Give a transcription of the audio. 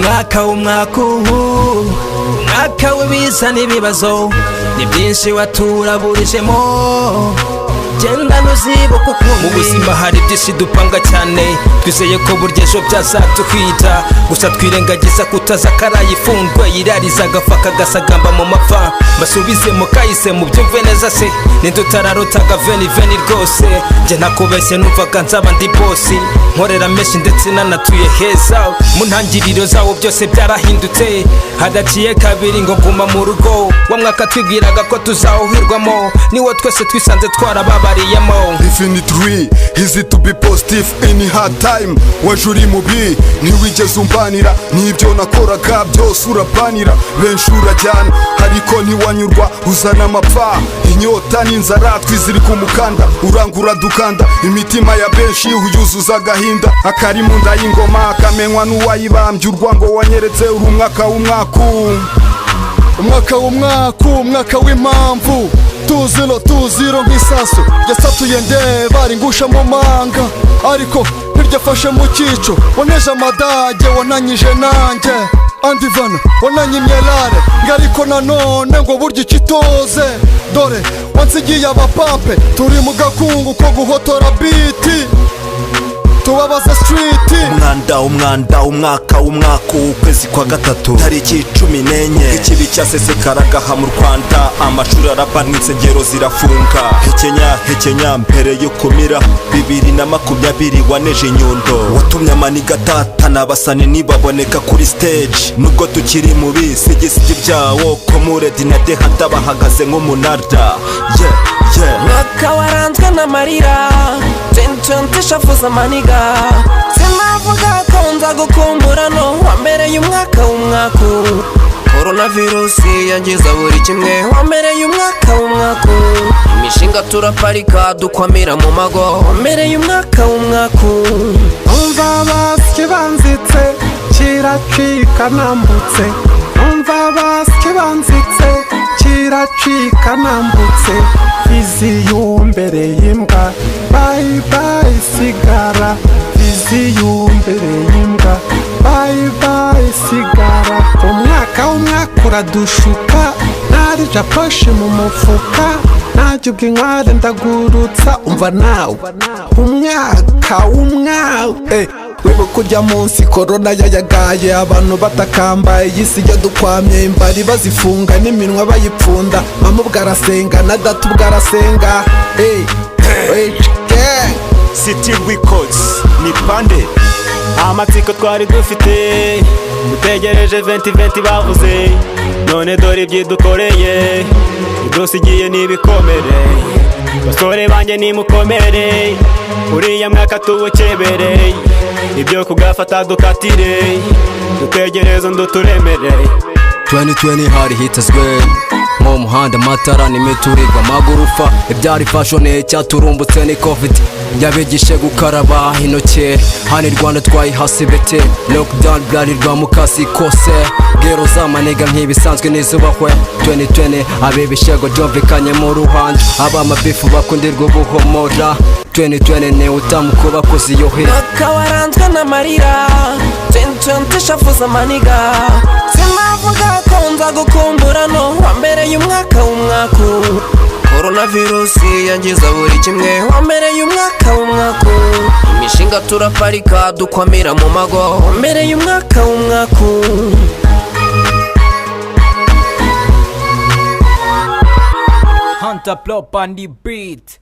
umwaka w'ibiza n'ibibazo ni byinshi waturaburijemo genda nuzibuka ukumbi mu buzima hari byinshi dupanga cyane twizeye ko burya ejo byazaduhita gusa twirengagiza kutaza karayifundwe yirariza agafa kagasagamba mu mapfa basubize mu kahise mu byumve neza se nindutararotaga veni rwose njye nakubeshye numvaga nzaba ndi bosi nkorera menshi ndetse nanatuye heza mu ntangiriro zawo byose byarahindutse hadaciye kabiri ngo nguma mu rugo wa mwaka twibwiraga ko tuzawuhirwamo niwo twese twisanze twarababariyemo. Definitely easy to be positive in hard time waje uri mubi ntiwigeze umbanira n'ibyo nakoraga byose urapanira benshi urajyana ariko ntiwanyurwa uzana amapfa inyota n'inzara twizirika umukanda urangura dukanda imitima ya benshi uyuzuza agahinda akari mu nda y'ingoma akamenywa n'uwayibambye urwango wanyeretse uri umwaka umwaka w'impamvu tuziro nk'isaso yasatuye ndeba ari ngusha mu manga ariko ntiryafashe mu cyico waneje amadage wananyije nanjye andivana wananyimye rare ngariko nanone ngo burya ikitoze dore wansigiye abapampe turi mu gakungu ko guhotora biti tubabaza street umwaka ukwezi kwa gatatu tariki 14 ikibi cyasesekaraga mu Rwanda amashuri arabanwa insengero zirafunga hekenya mbere yo kumira 2020 waneje Nyundo watumye amaniga tatana basane nibaboneka kuri stage nubwo tukiri mu bisigisiti byawo komuredi na dehanta bahagaze nk'umunarda mwaka waranzwe n'amarira 2020 shafuza amaniga sinavuga ko nza gukumbura no wambereye umwaka coronavirus yangiza buri kimwe wambereye umwaka imishinga turaparika dukwamira mu mago wambereye umwaka umva basike banzitse kiracika nambutse umva basike banzitse kiracika nambutse iziyumbereye imbwa bye bye sigara iziyumbereye imbwa bye bye sigara umwaka uradushuka narija poshe mu mufuka najya ubw'inkware ndagurutsa umva nawe umwaka wibuka ujya munsi korona yayagaye abantu batakambaye isi yo dukwamye imbari bazifunga n'iminwa bayipfunda mama ubwarasenga na data ubwarasenga City Records ni pande amatsiko twari dufite dutegereje 2020 bavuze none dore ibyidukoreye idusigiye n'ibikomere basore banjye nimukomere uriya mwaka tuwukebereye ibyo kugafata dukatire dutegereza nduturemere 2020 hari hitezwe mu muhanda amatara n'imiturirwa amagurufa ibyari fashion cyaturumbutse ni covid yabigishe gukaraba intoki hano Rwanda twayihasibete lockdown bwarirwa mukasi kose gero zamanega nk'ibisanzwe n'izubahwe 2020 abibishego byumvikanye mu ruhando abamabifu bakundirwa ubuhomora 2020 ni utamuko bakoze iyo he mwaka waranzwe n'amarira 2020 shafuza amaniga sinavuga ko nza gukumbura no wambereye umwaka coronavirus yangiza buri kimwe wambereye umwaka imishinga turaparika dukwamira mu mago wambereye umwaka Hunter Plop on the beat.